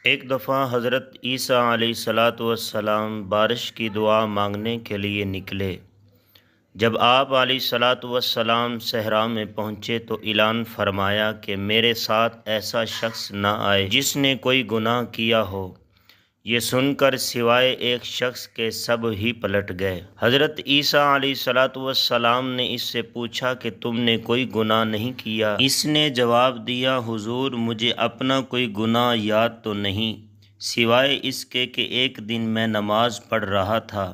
ایک دفعہ حضرت عیسیٰ علیہ السلام بارش کی دعا مانگنے کے لیے نکلے۔ جب آپ علیہ السلام صحرا میں پہنچے تو اعلان فرمایا کہ میرے ساتھ ایسا شخص نہ آئے جس نے کوئی گناہ کیا ہو۔ یہ سن کر سوائے ایک شخص کے سب ہی پلٹ گئے۔ حضرت عیسیٰ علیہ السلام نے اس سے پوچھا کہ تم نے کوئی گناہ نہیں کیا؟ اس نے جواب دیا، حضور مجھے اپنا کوئی گناہ یاد تو نہیں، سوائے اس کے کہ ایک دن میں نماز پڑھ رہا تھا،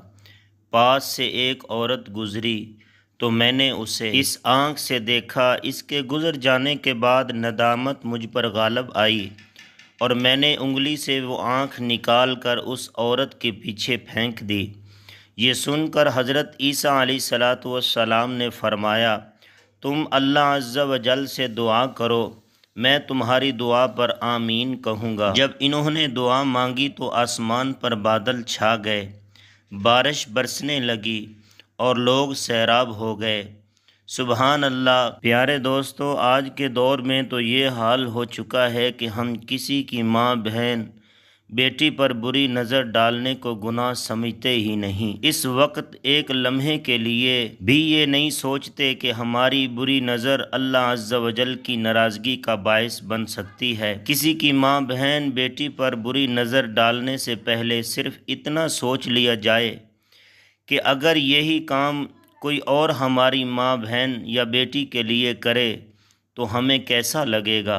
پاس سے ایک عورت گزری تو میں نے اسے اس آنکھ سے دیکھا۔ اس کے گزر جانے کے بعد ندامت مجھ پر غالب آئی اور میں نے انگلی سے وہ آنکھ نکال کر اس عورت کے پیچھے پھینک دی۔ یہ سن کر حضرت عیسیٰ علیہ السلام نے فرمایا، تم اللہ عز و جل سے دعا کرو، میں تمہاری دعا پر آمین کہوں گا۔ جب انہوں نے دعا مانگی تو آسمان پر بادل چھا گئے، بارش برسنے لگی اور لوگ سیراب ہو گئے۔ سبحان اللہ۔ پیارے دوستو، آج کے دور میں تو یہ حال ہو چکا ہے کہ ہم کسی کی ماں، بہن، بیٹی پر بری نظر ڈالنے کو گناہ سمجھتے ہی نہیں۔ اس وقت ایک لمحے کے لیے بھی یہ نہیں سوچتے کہ ہماری بری نظر اللہ عز و جل کی ناراضگی کا باعث بن سکتی ہے۔ کسی کی ماں، بہن، بیٹی پر بری نظر ڈالنے سے پہلے صرف اتنا سوچ لیا جائے کہ اگر یہی کام کوئی اور ہماری ماں، بہن یا بیٹی کے لیے کرے تو ہمیں کیسا لگے گا۔